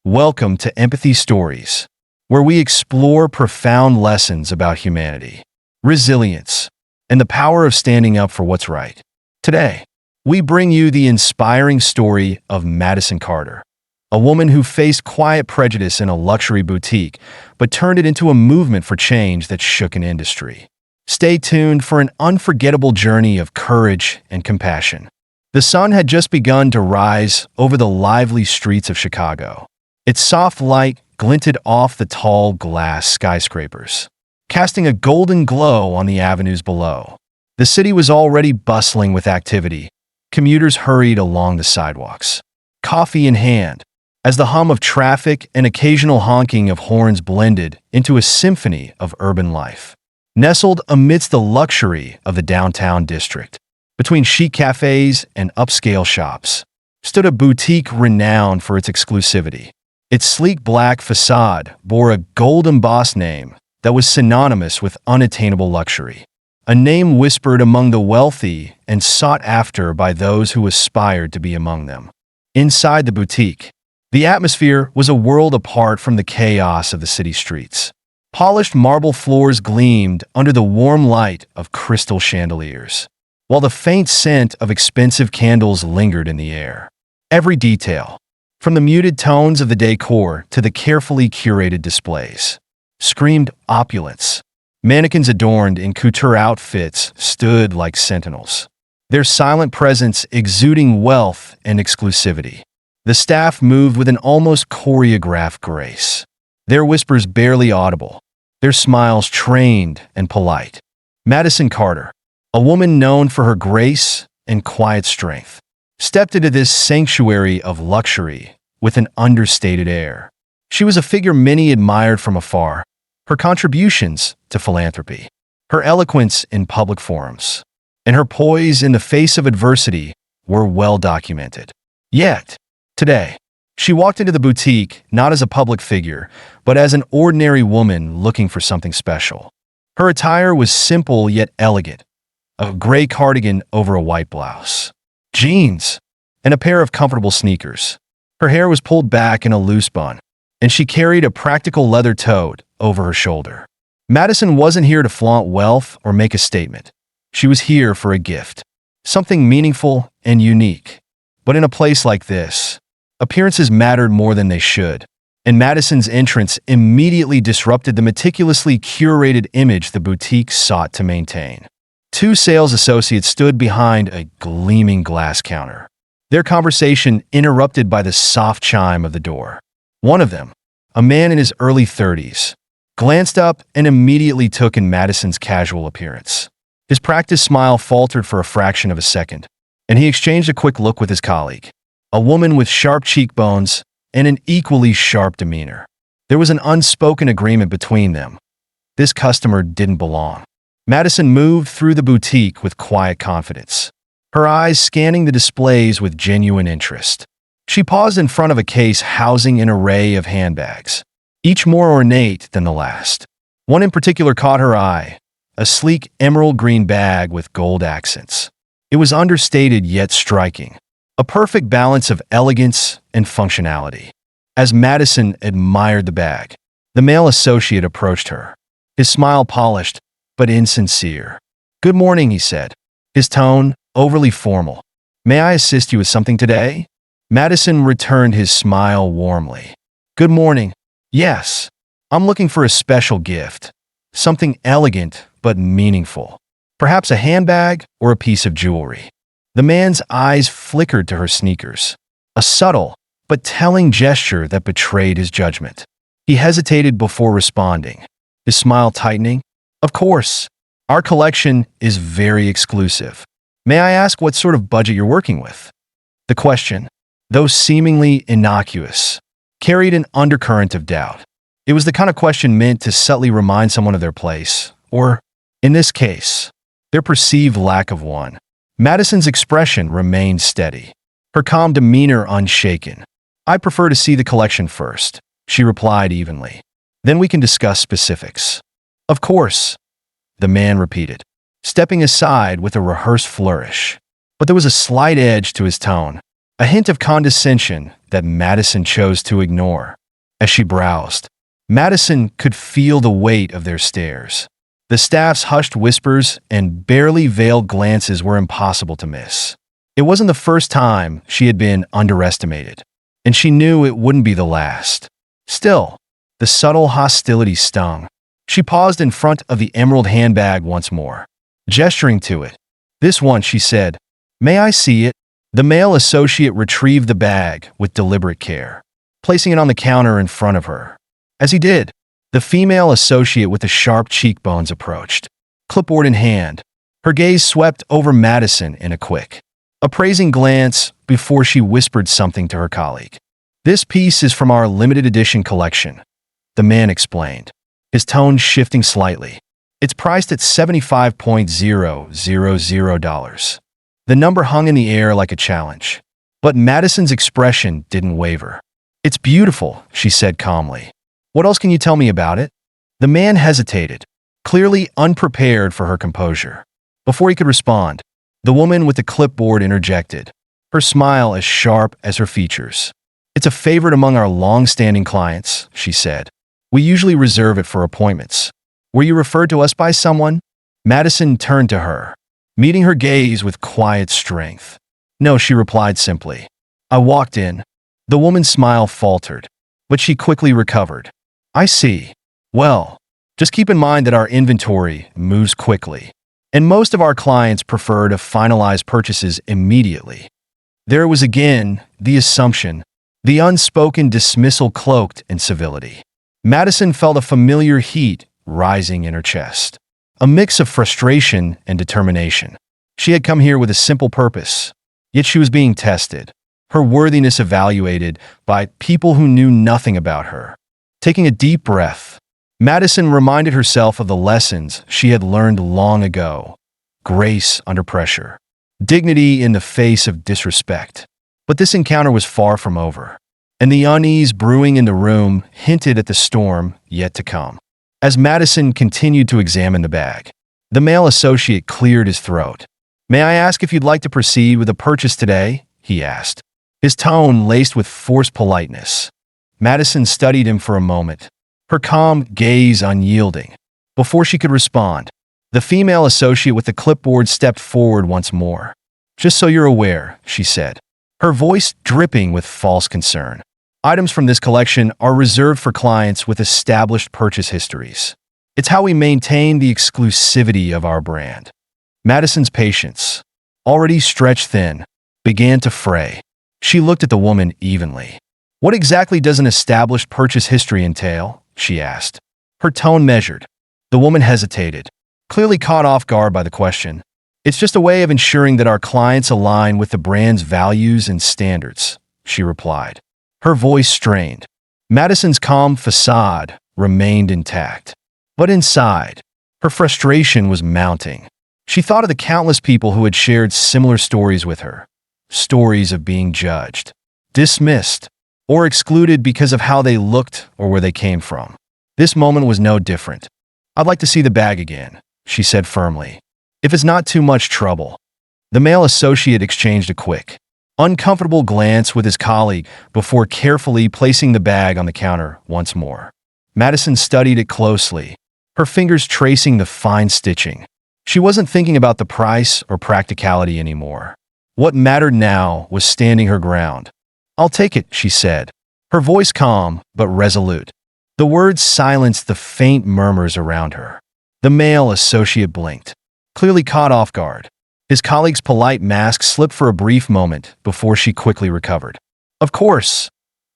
Welcome to Empathy Stories, where we explore profound lessons about humanity, resilience, and the power of standing up for what's right. Today, we bring you the inspiring story of Madison Carter, a woman who faced quiet prejudice in a luxury boutique, but turned it into a movement for change that shook an industry. Stay tuned for an unforgettable journey of courage and compassion. The sun had just begun to rise over the lively streets of Chicago. Its soft light glinted off the tall glass skyscrapers, casting a golden glow on the avenues below. The city was already bustling with activity. Commuters hurried along the sidewalks, coffee in hand, as the hum of traffic and occasional honking of horns blended into a symphony of urban life. Nestled amidst the luxury of the downtown district, between chic cafes and upscale shops, stood a boutique renowned for its exclusivity. Its sleek black facade bore a gold-embossed name that was synonymous with unattainable luxury, a name whispered among the wealthy and sought after by those who aspired to be among them. Inside the boutique, the atmosphere was a world apart from the chaos of the city streets. Polished marble floors gleamed under the warm light of crystal chandeliers, while the faint scent of expensive candles lingered in the air. Every detail, from the muted tones of the decor to the carefully curated displays, screamed opulence. Mannequins adorned in couture outfits stood like sentinels, their silent presence exuding wealth and exclusivity. The staff moved with an almost choreographed grace, their whispers barely audible, their smiles trained and polite. Madison Carter, a woman known for her grace and quiet strength, stepped into this sanctuary of luxury with an understated air. She was a figure many admired from afar, her contributions to philanthropy, her eloquence in public forums, and her poise in the face of adversity were well documented. Yet, today, she walked into the boutique not as a public figure, but as an ordinary woman looking for something special. Her attire was simple yet elegant, a gray cardigan over a white blouse, jeans, and a pair of comfortable sneakers. Her hair was pulled back in a loose bun, and she carried a practical leather tote over her shoulder. Madison wasn't here to flaunt wealth or make a statement. She was here for a gift, something meaningful and unique. But in a place like this, appearances mattered more than they should, and Madison's entrance immediately disrupted the meticulously curated image the boutique sought to maintain. Two sales associates stood behind a gleaming glass counter, their conversation interrupted by the soft chime of the door. One of them, a man in his early 30s, glanced up and immediately took in Madison's casual appearance. His practiced smile faltered for a fraction of a second, and he exchanged a quick look with his colleague, a woman with sharp cheekbones and an equally sharp demeanor. There was an unspoken agreement between them. This customer didn't belong. Madison moved through the boutique with quiet confidence, her eyes scanning the displays with genuine interest. She paused in front of a case housing an array of handbags, each more ornate than the last. One in particular caught her eye, a sleek emerald green bag with gold accents. It was understated yet striking, a perfect balance of elegance and functionality. As Madison admired the bag, the male associate approached her, his smile polished but insincere. "Good morning," he said, his tone overly formal. "May I assist you with something today?" Madison returned his smile warmly. "Good morning. Yes, I'm looking for a special gift, something elegant but meaningful. Perhaps a handbag or a piece of jewelry." The man's eyes flickered to her sneakers, a subtle but telling gesture that betrayed his judgment. He hesitated before responding, his smile tightening. "Of course, our collection is very exclusive. May I ask what sort of budget you're working with?" The question, though seemingly innocuous, carried an undercurrent of doubt. It was the kind of question meant to subtly remind someone of their place, or, in this case, their perceived lack of one. Madison's expression remained steady, her calm demeanor unshaken. "I prefer to see the collection first," she replied evenly. "Then we can discuss specifics." "Of course," the man repeated, stepping aside with a rehearsed flourish. But there was a slight edge to his tone, a hint of condescension that Madison chose to ignore. As she browsed, Madison could feel the weight of their stares. The staff's hushed whispers and barely veiled glances were impossible to miss. It wasn't the first time she had been underestimated, and she knew it wouldn't be the last. Still, the subtle hostility stung. She paused in front of the emerald handbag once more, gesturing to it. "This one," she said. "May I see it?" The male associate retrieved the bag with deliberate care, placing it on the counter in front of her. As he did, the female associate with the sharp cheekbones approached, clipboard in hand. Her gaze swept over Madison in a quick, appraising glance before she whispered something to her colleague. "This piece is from our limited edition collection," the man explained, his tone shifting slightly. "It's priced at $75,000. The number hung in the air like a challenge. But Madison's expression didn't waver. "It's beautiful," she said calmly. "What else can you tell me about it?" The man hesitated, clearly unprepared for her composure. Before he could respond, the woman with the clipboard interjected, her smile as sharp as her features. "It's a favorite among our long-standing clients," she said. "We usually reserve it for appointments. Were you referred to us by someone?" Madison turned to her, meeting her gaze with quiet strength. "No," she replied simply. "I walked in." The woman's smile faltered, but she quickly recovered. "I see. Well, just keep in mind that our inventory moves quickly, and most of our clients prefer to finalize purchases immediately." There was again the assumption, the unspoken dismissal cloaked in civility. Madison felt a familiar heat rising in her chest, a mix of frustration and determination. She had come here with a simple purpose, yet she was being tested, her worthiness evaluated by people who knew nothing about her. Taking a deep breath, Madison reminded herself of the lessons she had learned long ago: grace under pressure, dignity in the face of disrespect. But this encounter was far from over, and the unease brewing in the room hinted at the storm yet to come. As Madison continued to examine the bag, the male associate cleared his throat. "May I ask if you'd like to proceed with a purchase today?" he asked, his tone laced with forced politeness. Madison studied him for a moment, her calm gaze unyielding. Before she could respond, the female associate with the clipboard stepped forward once more. "Just so you're aware," she said, her voice dripping with false concern, "items from this collection are reserved for clients with established purchase histories. It's how we maintain the exclusivity of our brand." Madison's patience, already stretched thin, began to fray. She looked at the woman evenly. "What exactly does an established purchase history entail?" she asked, her tone measured. The woman hesitated, clearly caught off guard by the question. "It's just a way of ensuring that our clients align with the brand's values and standards," she replied, her voice strained. Madison's calm facade remained intact, but inside, her frustration was mounting. She thought of the countless people who had shared similar stories with her, stories of being judged, dismissed, or excluded because of how they looked or where they came from. This moment was no different. "I'd like to see the bag again," she said firmly, "if it's not too much trouble." The male associate exchanged a quick, uncomfortable glance with his colleague before carefully placing the bag on the counter once more. Madison studied it closely, her fingers tracing the fine stitching. She wasn't thinking about the price or practicality anymore. What mattered now was standing her ground. "I'll take it," she said, her voice calm but resolute. The words silenced the faint murmurs around her. The male associate blinked, clearly caught off guard. His colleague's polite mask slipped for a brief moment before she quickly recovered. "Of course,"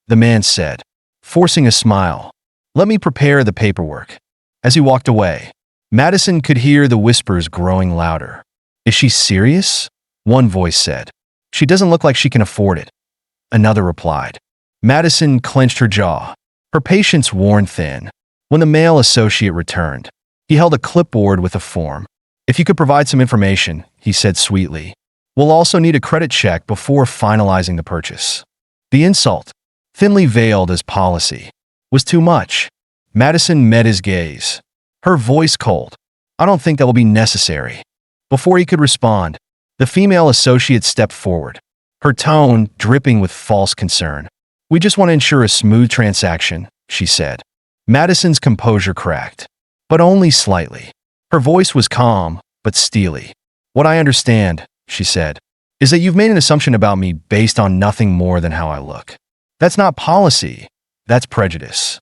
the man said, forcing a smile. "Let me prepare the paperwork." As he walked away, Madison could hear the whispers growing louder. "Is she serious?" one voice said. "She doesn't look like she can afford it," another replied. Madison clenched her jaw, her patience worn thin. When the male associate returned, he held a clipboard with a form. "If you could provide some information," he said sweetly. "We'll also need a credit check before finalizing the purchase." The insult, thinly veiled as policy, was too much. Madison met his gaze, her voice cold. "I don't think that will be necessary." Before he could respond, the female associate stepped forward, her tone dripping with false concern. "We just want to ensure a smooth transaction," she said. Madison's composure cracked, but only slightly. Her voice was calm, but steely. "What I understand," she said, "is that you've made an assumption about me based on nothing more than how I look. That's not policy, that's prejudice."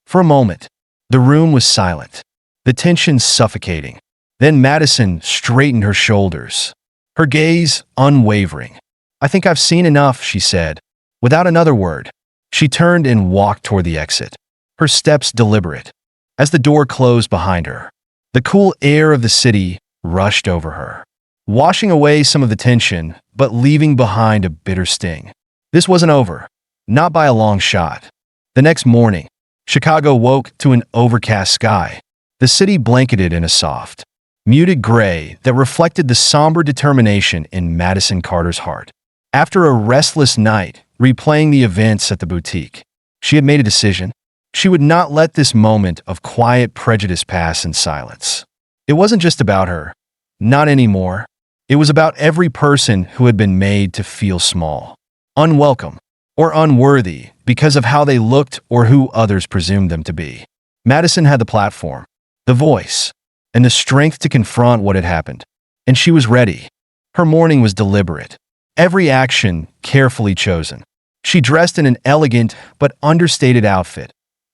For a moment, the room was silent, the tension suffocating. Then Madison straightened her shoulders, her gaze unwavering. "I think I've seen enough," she said. Without another word, she turned and walked toward the exit, her steps deliberate. As the door closed behind her, the cool air of the city rushed over her, washing away some of the tension, but leaving behind a bitter sting. This wasn't over, not by a long shot. The next morning, Chicago woke to an overcast sky, the city blanketed in a soft, muted gray that reflected the somber determination in Madison Carter's heart. After a restless night, replaying the events at the boutique, she had made a decision. She would not let this moment of quiet prejudice pass in silence. It wasn't just about her, not anymore. It was about every person who had been made to feel small, unwelcome, or unworthy because of how they looked or who others presumed them to be. Madison had the platform, the voice, and the strength to confront what had happened, and she was ready. Her morning was deliberate, every action carefully chosen. She dressed in an elegant but understated outfit,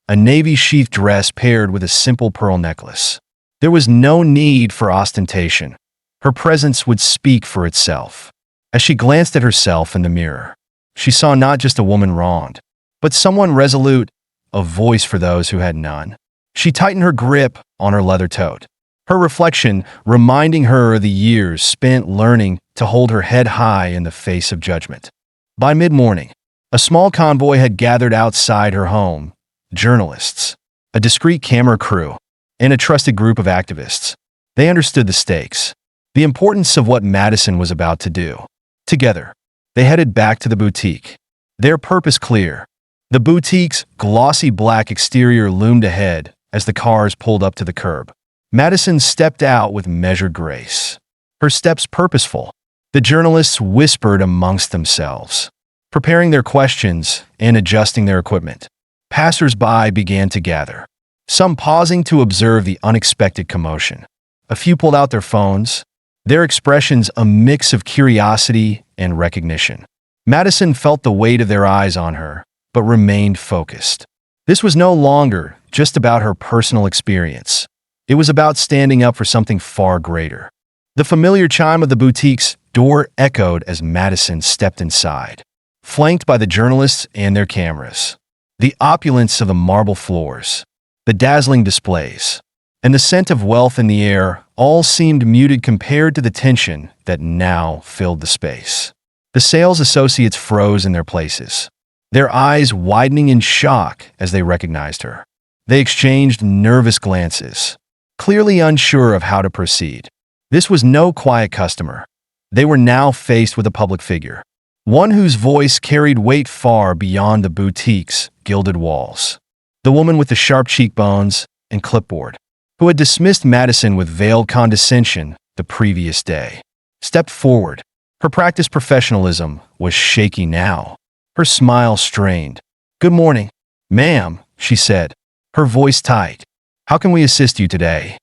a navy sheath dress paired with a simple pearl necklace. There was no need for ostentation. Her presence would speak for itself. As she glanced at herself in the mirror, she saw not just a woman wronged, but someone resolute, a voice for those who had none. She tightened her grip on her leather tote, her reflection reminding her of the years spent learning to hold her head high in the face of judgment. By mid-morning, a small convoy had gathered outside her home, journalists, a discreet camera crew, and a trusted group of activists. They understood the stakes, the importance of what Madison was about to do. Together, they headed back to the boutique, their purpose clear. The boutique's glossy black exterior loomed ahead as the cars pulled up to the curb. Madison stepped out with measured grace, her steps purposeful. The journalists whispered amongst themselves, preparing their questions and adjusting their equipment. Passers-by began to gather, some pausing to observe the unexpected commotion. A few pulled out their phones, their expressions a mix of curiosity and recognition. Madison felt the weight of their eyes on her, but remained focused. This was no longer just about her personal experience. It was about standing up for something far greater. The familiar chime of the boutique's door echoed as Madison stepped inside, flanked by the journalists and their cameras. The opulence of the marble floors, the dazzling displays, and the scent of wealth in the air all seemed muted compared to the tension that now filled the space. The sales associates froze in their places, their eyes widening in shock as they recognized her. They exchanged nervous glances, clearly unsure of how to proceed. This was no quiet customer. They were now faced with a public figure, one whose voice carried weight far beyond the boutique's gilded walls. The woman with the sharp cheekbones and clipboard, who had dismissed Madison with veiled condescension the previous day, stepped forward. Her practiced professionalism was shaky now, her smile strained. "Good morning, ma'am," she said, her voice tight. "How can we assist you today?"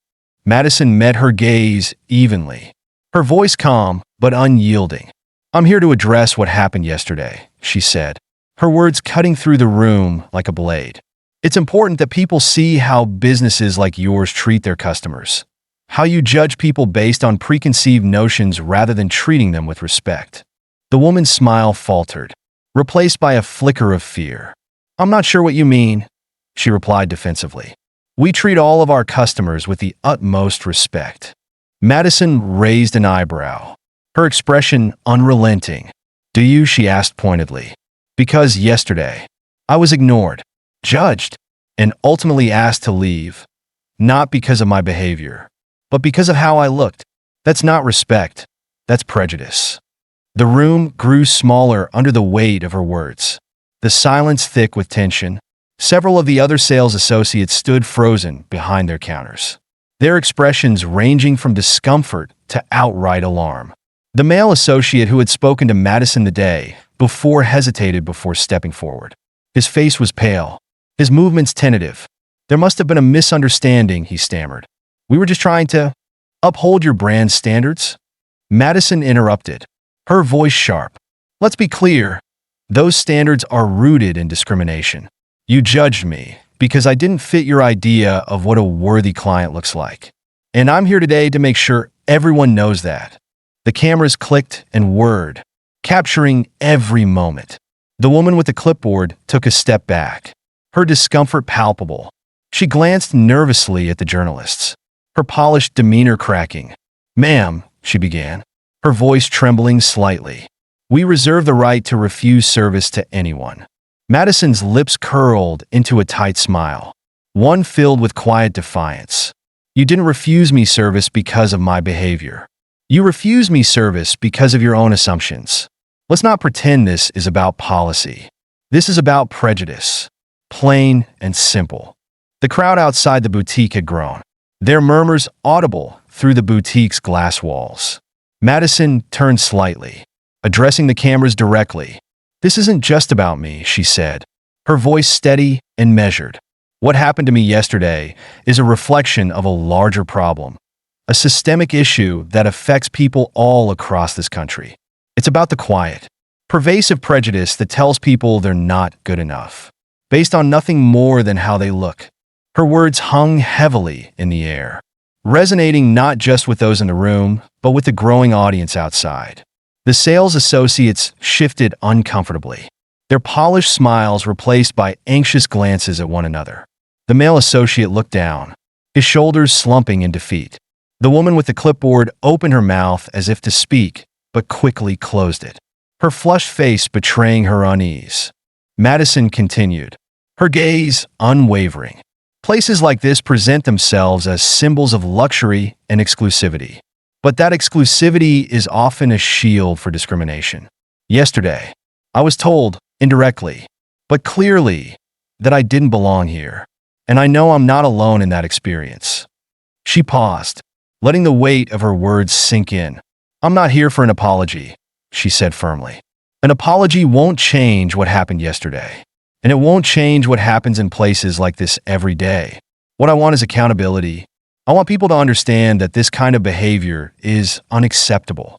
Madison met her gaze evenly, her voice calm but unyielding. "I'm here to address what happened yesterday," she said, her words cutting through the room like a blade. "It's important that people see how businesses like yours treat their customers, how you judge people based on preconceived notions rather than treating them with respect." The woman's smile faltered, replaced by a flicker of fear. "I'm not sure what you mean," she replied defensively. "We treat all of our customers with the utmost respect." Madison raised an eyebrow, her expression unrelenting. "Do you?" she asked pointedly. "Because yesterday, I was ignored, judged, and ultimately asked to leave, not because of my behavior, but because of how I looked. That's not respect, that's prejudice." The room grew smaller under the weight of her words, the silence thick with tension. Several of the other sales associates stood frozen behind their counters, their expressions ranging from discomfort to outright alarm. The male associate who had spoken to Madison the day before hesitated before stepping forward. His face was pale, his movements tentative. "There must have been a misunderstanding," he stammered. "We were just trying to uphold your brand standards." Madison interrupted, her voice sharp. "Let's be clear. Those standards are rooted in discrimination. You judged me because I didn't fit your idea of what a worthy client looks like. And I'm here today to make sure everyone knows that." The cameras clicked and whirred, capturing every moment. The woman with the clipboard took a step back, her discomfort palpable. She glanced nervously at the journalists, her polished demeanor cracking. "Ma'am," she began, her voice trembling slightly, "we reserve the right to refuse service to anyone." Madison's lips curled into a tight smile, one filled with quiet defiance. "You didn't refuse me service because of my behavior. You refused me service because of your own assumptions. Let's not pretend this is about policy. This is about prejudice. Plain and simple." The crowd outside the boutique had grown, their murmurs audible through the boutique's glass walls. Madison turned slightly, addressing the cameras directly. "This isn't just about me," she said, her voice steady and measured. "What happened to me yesterday is a reflection of a larger problem, a systemic issue that affects people all across this country. It's about the quiet, pervasive prejudice that tells people they're not good enough, based on nothing more than how they look." Her words hung heavily in the air, resonating not just with those in the room, but with the growing audience outside. The sales associates shifted uncomfortably, their polished smiles replaced by anxious glances at one another. The male associate looked down, his shoulders slumping in defeat. The woman with the clipboard opened her mouth as if to speak, but quickly closed it, her flushed face betraying her unease. Madison continued, her gaze unwavering. "Places like this present themselves as symbols of luxury and exclusivity. But that exclusivity is often a shield for discrimination. Yesterday, I was told, indirectly, but clearly, that I didn't belong here. And I know I'm not alone in that experience." She paused, letting the weight of her words sink in. "I'm not here for an apology," she said firmly. "An apology won't change what happened yesterday. And it won't change what happens in places like this every day. What I want is accountability. I want people to understand that this kind of behavior is unacceptable."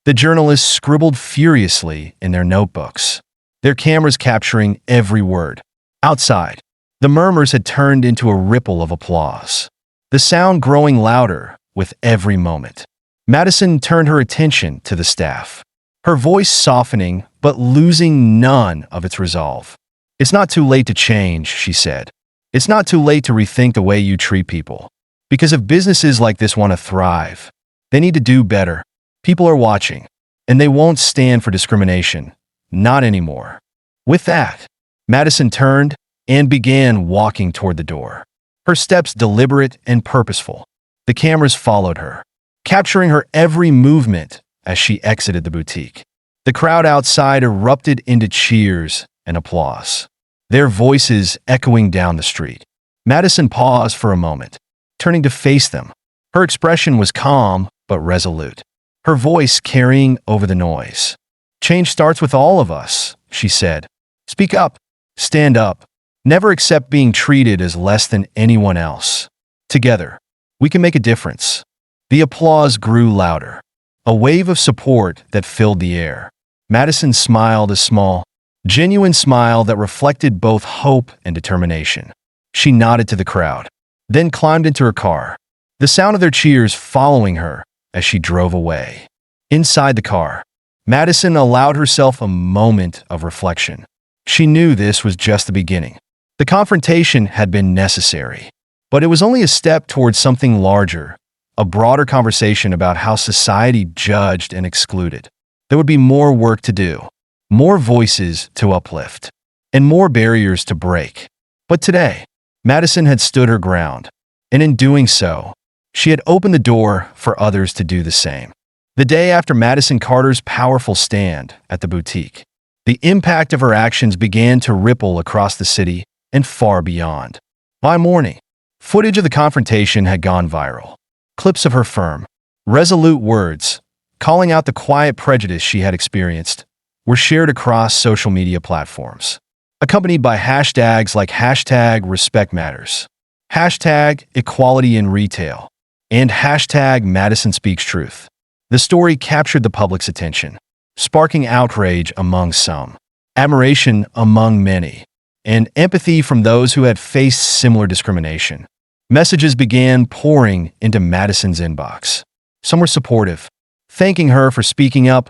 The journalists scribbled furiously in their notebooks, their cameras capturing every word. Outside, the murmurs had turned into a ripple of applause, the sound growing louder with every moment. Madison turned her attention to the staff, her voice softening but losing none of its resolve. "It's not too late to change," she said. "It's not too late to rethink the way you treat people. Because if businesses like this want to thrive, they need to do better. People are watching, and they won't stand for discrimination. Not anymore." With that, Madison turned and began walking toward the door, her steps deliberate and purposeful. The cameras followed her, capturing her every movement as she exited the boutique. The crowd outside erupted into cheers and applause, their voices echoing down the street. Madison paused for a moment, turning to face them. Her expression was calm but resolute, her voice carrying over the noise. "Change starts with all of us," she said. "Speak up, stand up, never accept being treated as less than anyone else. Together, we can make a difference." The applause grew louder, a wave of support that filled the air. Madison smiled a small, genuine smile that reflected both hope and determination. She nodded to the crowd, then climbed into her car, the sound of their cheers following her as she drove away. Inside the car, Madison allowed herself a moment of reflection. She knew this was just the beginning. The confrontation had been necessary, but it was only a step towards something larger, a broader conversation about how society judged and excluded. There would be more work to do, more voices to uplift, and more barriers to break. But today, Madison had stood her ground, and in doing so, she had opened the door for others to do the same. The day after Madison Carter's powerful stand at the boutique, the impact of her actions began to ripple across the city and far beyond. By morning, footage of the confrontation had gone viral. Clips of her firm, resolute words, calling out the quiet prejudice she had experienced, were shared across social media platforms, accompanied by hashtags like hashtag respect matters, hashtag equality in retail, and hashtag Madison speaks truth. The story captured the public's attention, sparking outrage among some, admiration among many, and empathy from those who had faced similar discrimination. Messages began pouring into Madison's inbox. Some were supportive, thanking her for speaking up.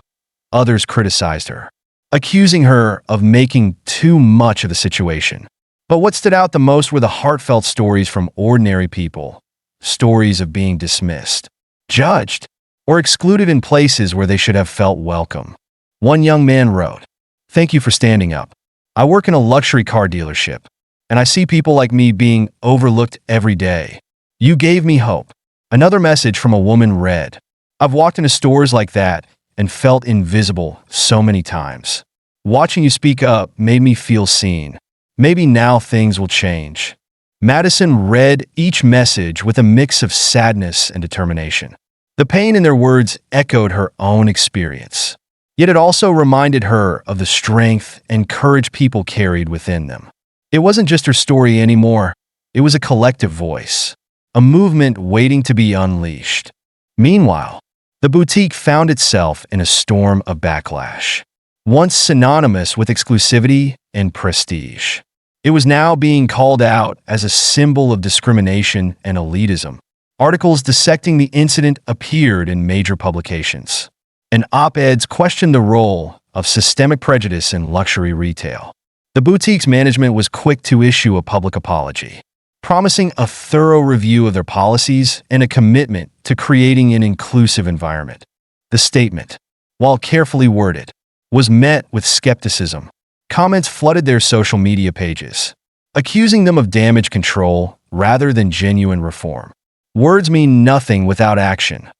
Others criticized her, accusing her of making too much of the situation. But what stood out the most were the heartfelt stories from ordinary people, stories of being dismissed, judged, or excluded in places where they should have felt welcome. One young man wrote, "Thank you for standing up. I work in a luxury car dealership, and I see people like me being overlooked every day. You gave me hope." Another message from a woman read, "I've walked into stores like that and felt invisible so many times. Watching you speak up made me feel seen. Maybe now things will change." Madison read each message with a mix of sadness and determination. The pain in their words echoed her own experience. Yet it also reminded her of the strength and courage people carried within them. It wasn't just her story anymore. It was a collective voice, a movement waiting to be unleashed. Meanwhile, the boutique found itself in a storm of backlash. Once synonymous with exclusivity and prestige, it was now being called out as a symbol of discrimination and elitism. Articles dissecting the incident appeared in major publications, and op-eds questioned the role of systemic prejudice in luxury retail. The boutique's management was quick to issue a public apology, promising a thorough review of their policies and a commitment to creating an inclusive environment. The statement, while carefully worded, was met with skepticism. Comments flooded their social media pages, accusing them of damage control rather than genuine reform. "Words mean nothing without action,"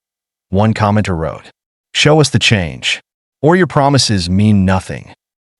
one commenter wrote. "Show us the change, or your promises mean nothing."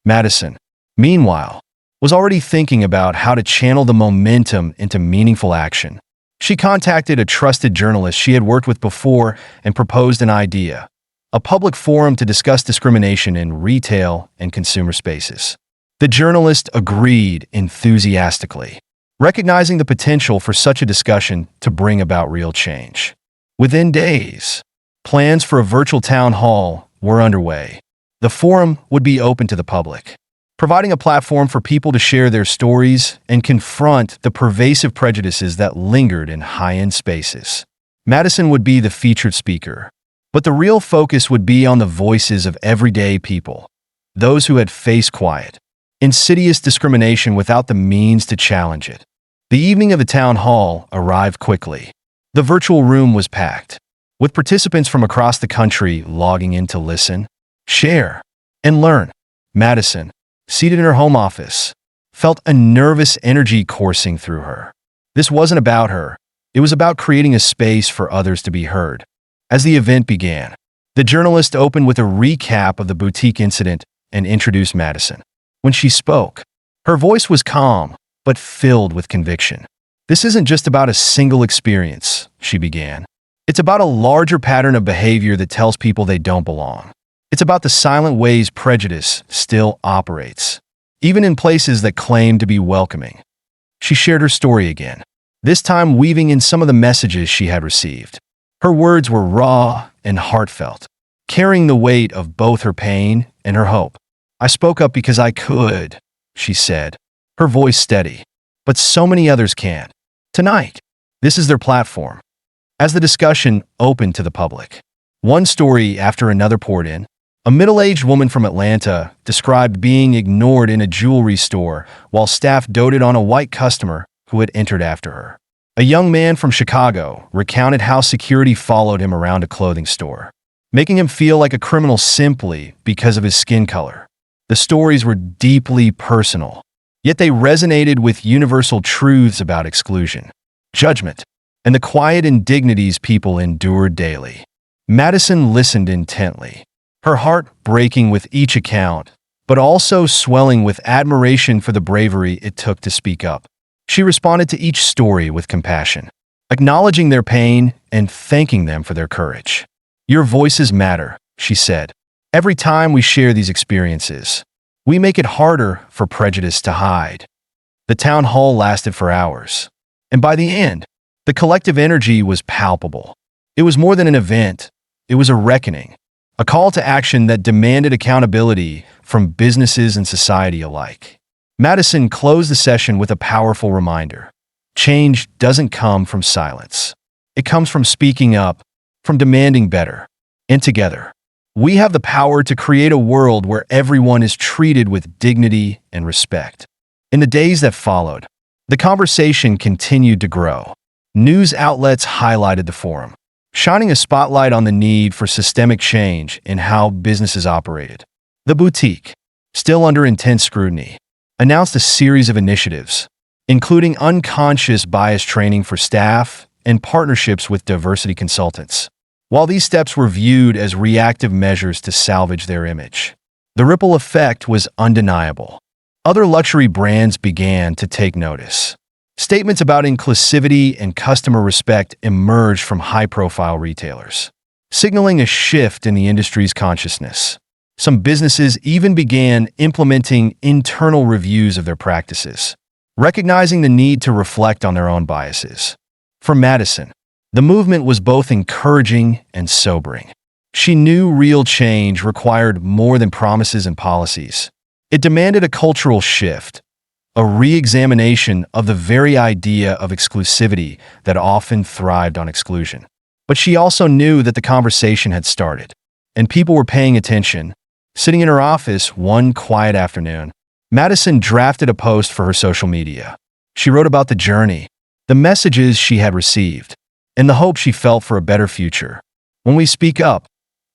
Madison, meanwhile, was already thinking about how to channel the momentum into meaningful action. She contacted a trusted journalist she had worked with before and proposed an idea: a public forum to discuss discrimination in retail and consumer spaces. The journalist agreed enthusiastically, recognizing the potential for such a discussion to bring about real change. Within days, plans for a virtual town hall were underway. The forum would be open to the public, providing a platform for people to share their stories and confront the pervasive prejudices that lingered in high-end spaces. Madison would be the featured speaker, but the real focus would be on the voices of everyday people, those who had faced quiet, insidious discrimination without the means to challenge it. The evening of the town hall arrived quickly. The virtual room was packed, with participants from across the country logging in to listen, share, and learn. Madison, seated in her home office, felt a nervous energy coursing through her. This wasn't about her. It was about creating a space for others to be heard. As the event began, the journalist opened with a recap of the boutique incident and introduced Madison. When she spoke, her voice was calm but filled with conviction. "This isn't just about a single experience," she began. "It's about a larger pattern of behavior that tells people they don't belong. It's about the silent ways prejudice still operates, even in places that claim to be welcoming." She shared her story again, this time weaving in some of the messages she had received. Her words were raw and heartfelt, carrying the weight of both her pain and her hope. "I spoke up because I could," she said, her voice steady. "But so many others can't. Tonight, this is their platform." As the discussion opened to the public, one story after another poured in. A middle-aged woman from Atlanta described being ignored in a jewelry store while staff doted on a white customer who had entered after her. A young man from Chicago recounted how security followed him around a clothing store, making him feel like a criminal simply because of his skin color. The stories were deeply personal, yet they resonated with universal truths about exclusion, judgment, and the quiet indignities people endured daily. Madison listened intently, her heart breaking with each account, but also swelling with admiration for the bravery it took to speak up. She responded to each story with compassion, acknowledging their pain and thanking them for their courage. "Your voices matter," she said. Every time we share these experiences, we make it harder for prejudice to hide. The town hall lasted for hours, and by the end, the collective energy was palpable. It was more than an event, it was a reckoning, a call to action that demanded accountability from businesses and society alike. Madison closed the session with a powerful reminder. Change doesn't come from silence. It comes from speaking up, from demanding better. And together, we have the power to create a world where everyone is treated with dignity and respect. In the days that followed, the conversation continued to grow. News outlets highlighted the forum, shining a spotlight on the need for systemic change in how businesses operated. The boutique, still under intense scrutiny, announced a series of initiatives, including unconscious bias training for staff and partnerships with diversity consultants. While these steps were viewed as reactive measures to salvage their image, the ripple effect was undeniable. Other luxury brands began to take notice. Statements about inclusivity and customer respect emerged from high-profile retailers, signaling a shift in the industry's consciousness. Some businesses even began implementing internal reviews of their practices, recognizing the need to reflect on their own biases. For Madison, the movement was both encouraging and sobering. She knew real change required more than promises and policies. It demanded a cultural shift, a re-examination of the very idea of exclusivity that often thrived on exclusion. But she also knew that the conversation had started, and people were paying attention. Sitting in her office one quiet afternoon, Madison drafted a post for her social media. She wrote about the journey, the messages she had received, and the hope she felt for a better future. When we speak up,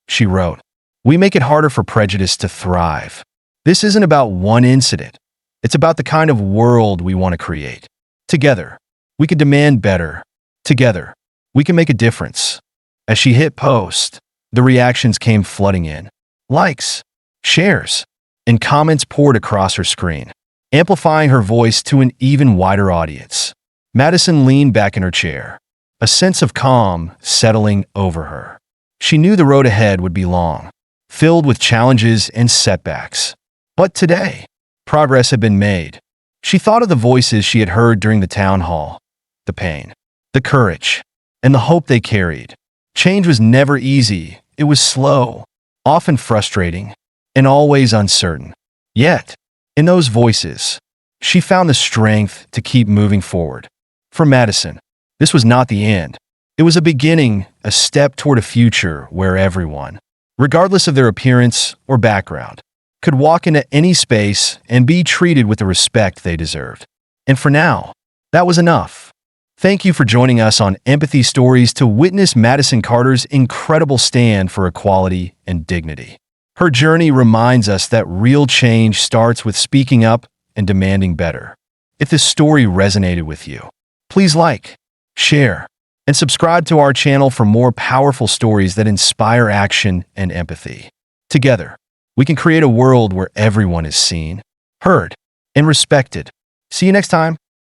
she wrote, we make it harder for prejudice to thrive. This isn't about one incident. It's about the kind of world we want to create. Together, we can demand better. Together, we can make a difference. As she hit post, the reactions came flooding in. Likes, shares, and comments poured across her screen, amplifying her voice to an even wider audience. Madison leaned back in her chair, a sense of calm settling over her. She knew the road ahead would be long, filled with challenges and setbacks. But today, progress had been made. She thought of the voices she had heard during the town hall, the pain, the courage, and the hope they carried. Change was never easy. It was slow, often frustrating, and always uncertain. Yet, in those voices, she found the strength to keep moving forward. For Madison, this was not the end. It was a beginning, a step toward a future where everyone, regardless of their appearance or background, could walk into any space and be treated with the respect they deserved. And for now, that was enough. Thank you for joining us on Empathy Stories to witness Madison Carter's incredible stand for equality and dignity. Her journey reminds us that real change starts with speaking up and demanding better. If this story resonated with you, please like, share, and subscribe to our channel for more powerful stories that inspire action and empathy. Together, we can create a world where everyone is seen, heard, and respected. See you next time.